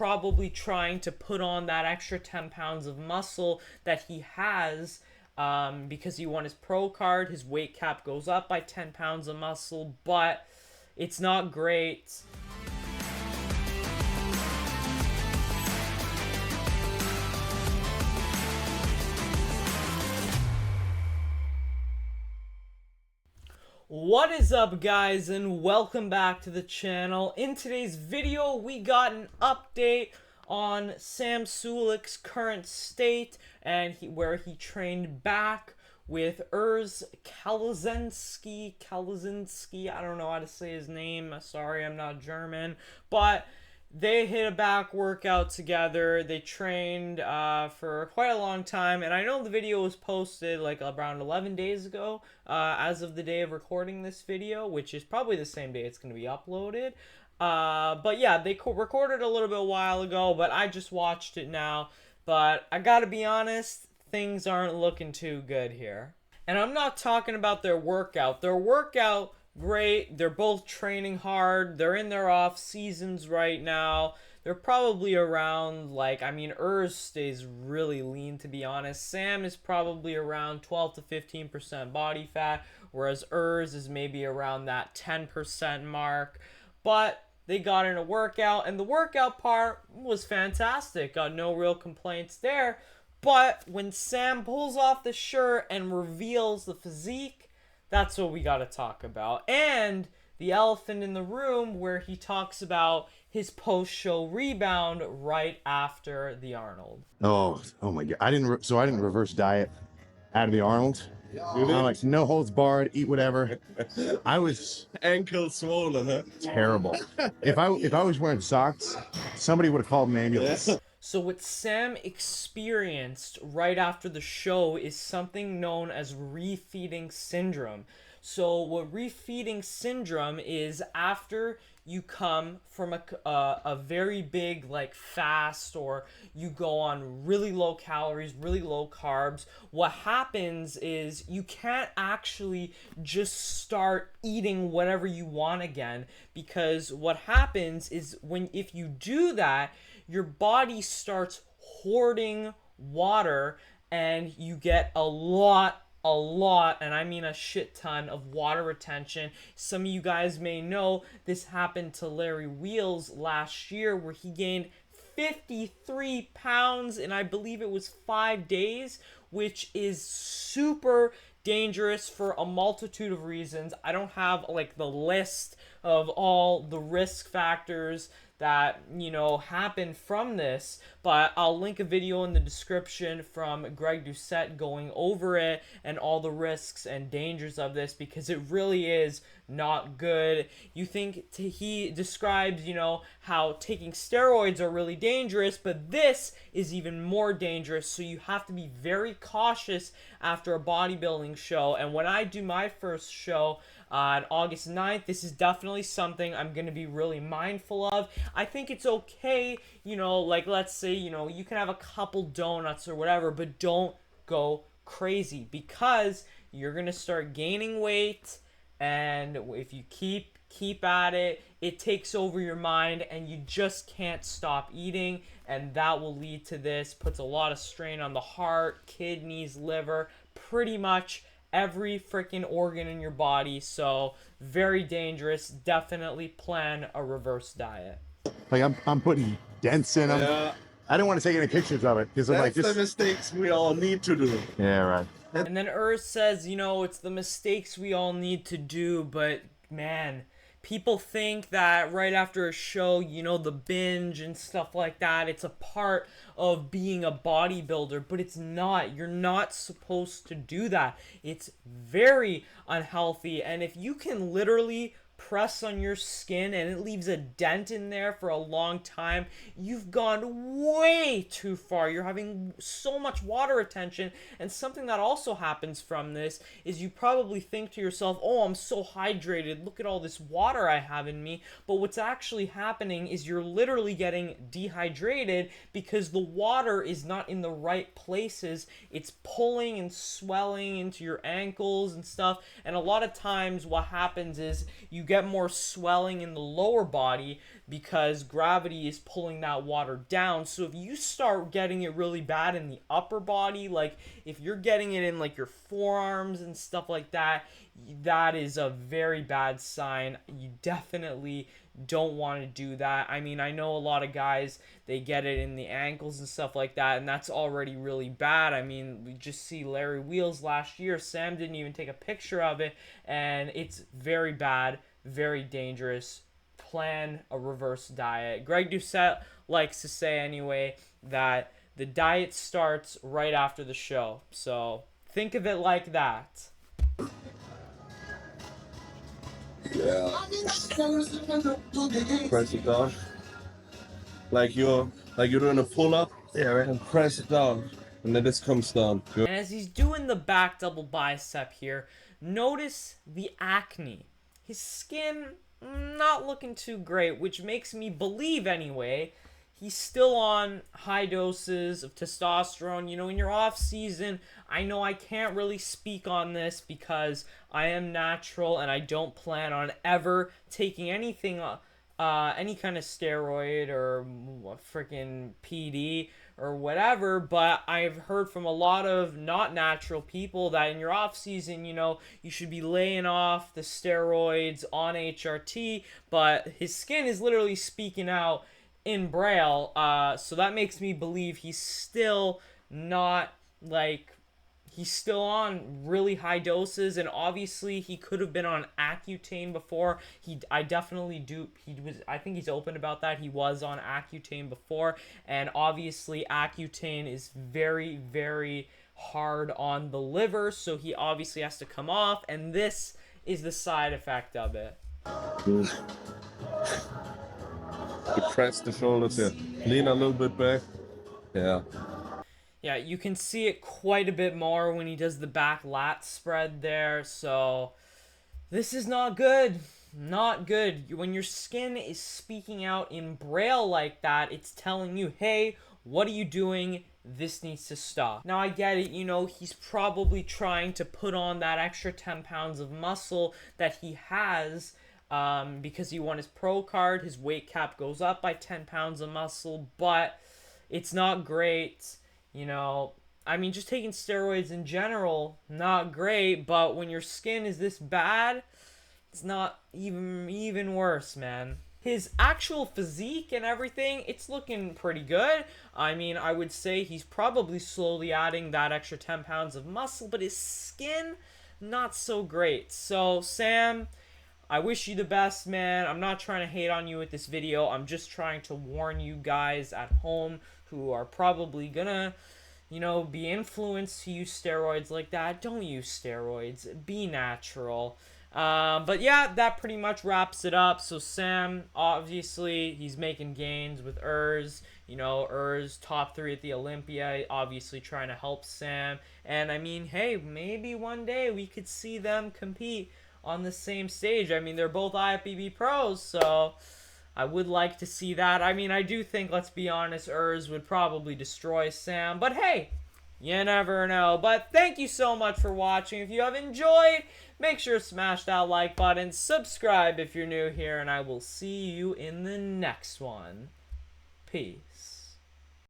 probably trying to put on that extra 10 pounds of muscle that he has, because he won his pro card. His weight cap goes up by 10 pounds of muscle, but it's not great. What is up, guys, and welcome back to the channel. In today's video, we got an update on Sam Sulek's current state and where he trained back with Kalazensky. I don't know how to say his name. Sorry, I'm not German, but they hit a back workout together. They trained for quite a long time, and I know the video was posted like around 11 days ago, as of the day of recording this video, which is probably the same day it's going to be uploaded. But yeah, they recorded a little bit a while ago, but I just watched it now. But I gotta be honest, things aren't looking too good here. And I'm not talking about their workout. Their workout, great. They're both training hard. They're in their off seasons right now. They're probably around, like, I mean, Urs stays really lean, to be honest. Sam is probably around 12 to 15% body fat, whereas Urs is maybe around that 10% mark. But they got in a workout, and the workout part was fantastic. Got no real complaints there. But when Sam pulls off the shirt and reveals the physique, that's what we got to talk about. And the elephant in the room, where he talks about his post-show rebound right after the Arnold. Oh my God! I didn't reverse diet out of the Arnold. I'm like, no holds barred, eat whatever. I was ankle swollen, huh? terrible. If I was wearing socks, somebody would have called an ambulance. So what Sam experienced right after the show is something known as refeeding syndrome. So what refeeding syndrome is, after you come from a very big, like, fast, or you go on really low calories, really low carbs, what happens is you can't actually just start eating whatever you want again, because what happens is if you do that, your body starts hoarding water, and you get a lot, and I mean a shit ton of water retention. Some of you guys may know this happened to Larry Wheels last year, where he gained 53 pounds in, I believe it was 5 days, which is super dangerous for a multitude of reasons. I don't have like the list of all the risk factors that, you know, happen from this, but I'll link a video in the description from Greg Doucette going over it and all the risks and dangers of this, because it really is not good. You think he describes, you know, how taking steroids are really dangerous, but this is even more dangerous, so you have to be very cautious after a bodybuilding show. And when I do my first show on August 9th, this is definitely something I'm going to be really mindful of. I think it's okay, you know, like, let's say, you know, you can have a couple donuts or whatever, but don't go crazy, because you're going to start gaining weight, and if you keep at it, it takes over your mind, and you just can't stop eating, and that will lead to this. Puts a lot of strain on the heart, kidneys, liver, pretty much every freaking organ in your body. So very dangerous. Definitely plan a reverse diet. Like, I'm putting dents in them. Yeah. I didn't want to take any pictures of it because I'm like, That's the mistakes we all need to do. Yeah, right. And then Urs says, you know, it's the mistakes we all need to do, but man, people think that right after a show, you know, the binge and stuff like that, it's a part of being a bodybuilder, but it's not. You're not supposed to do that. It's very unhealthy, and if you can literally press on your skin and it leaves a dent in there for a long time, you've gone way too far. You're having so much water retention. And something that also happens from this is you probably think to yourself, oh, I'm so hydrated, look at all this water I have in me. But what's actually happening is you're literally getting dehydrated because the water is not in the right places. It's pulling and swelling into your ankles and stuff, and a lot of times what happens is you get more swelling in the lower body because gravity is pulling that water down. So if you start getting it really bad in the upper body, like if you're getting it in like your forearms and stuff like that, that is a very bad sign. You definitely don't want to do that. I mean, I know a lot of guys, they get it in the ankles and stuff like that, and that's already really bad. I mean, we just see Larry Wheels last year. Sam didn't even take a picture of it, and it's very bad, very dangerous. Plan a reverse diet. Greg Doucette likes to say anyway that the diet starts right after the show. So think of it like that. Yeah. Press it down. Like you're doing a pull up. Yeah, right. And press it down. And then this comes down. Good. And as he's doing the back double bicep here, notice the acne. His skin not looking too great, which makes me believe anyway he's still on high doses of testosterone. You know, in your off season, I know I can't really speak on this because I am natural and I don't plan on ever taking anything, any kind of steroid or freaking PD or whatever, but I've heard from a lot of not natural people that in your off season, you know, you should be laying off the steroids on HRT, but his skin is literally speaking out in Braille, so that makes me believe he's still not, like, he's still on really high doses, and obviously he could have been on Accutane before. I think he's open about that. He was on Accutane before, and obviously Accutane is very, very hard on the liver, so he obviously has to come off, and this is the side effect of it. You press the shoulders here. Lean a little bit back. Yeah. Yeah, you can see it quite a bit more when he does the back lat spread there. So this is not good. Not good. When your skin is speaking out in Braille like that, it's telling you, hey, what are you doing? This needs to stop. Now, I get it. You know, he's probably trying to put on that extra 10 pounds of muscle that he has because he won his pro card. His weight cap goes up by 10 pounds of muscle, but it's not great. You know, I mean, just taking steroids in general, not great, but when your skin is this bad, it's not even worse, man. His actual physique and everything, it's looking pretty good. I mean, I would say he's probably slowly adding that extra 10 pounds of muscle, but his skin, not so great. So, Sam, I wish you the best, man. I'm not trying to hate on you with this video. I'm just trying to warn you guys at home who are probably gonna, you know, be influenced to use steroids like that. Don't use steroids. Be natural. But yeah, that pretty much wraps it up. So Sam, obviously, he's making gains with Urs. You know, Urs top 3 at the Olympia, obviously trying to help Sam. And I mean, hey, maybe one day we could see them compete on the same stage. I mean, they're both IFBB pros, so I would like to see that. I mean, I do think, let's be honest, Urs would probably destroy Sam. But hey, you never know. But thank you so much for watching. If you have enjoyed, make sure to smash that like button. Subscribe if you're new here. And I will see you in the next one. Peace.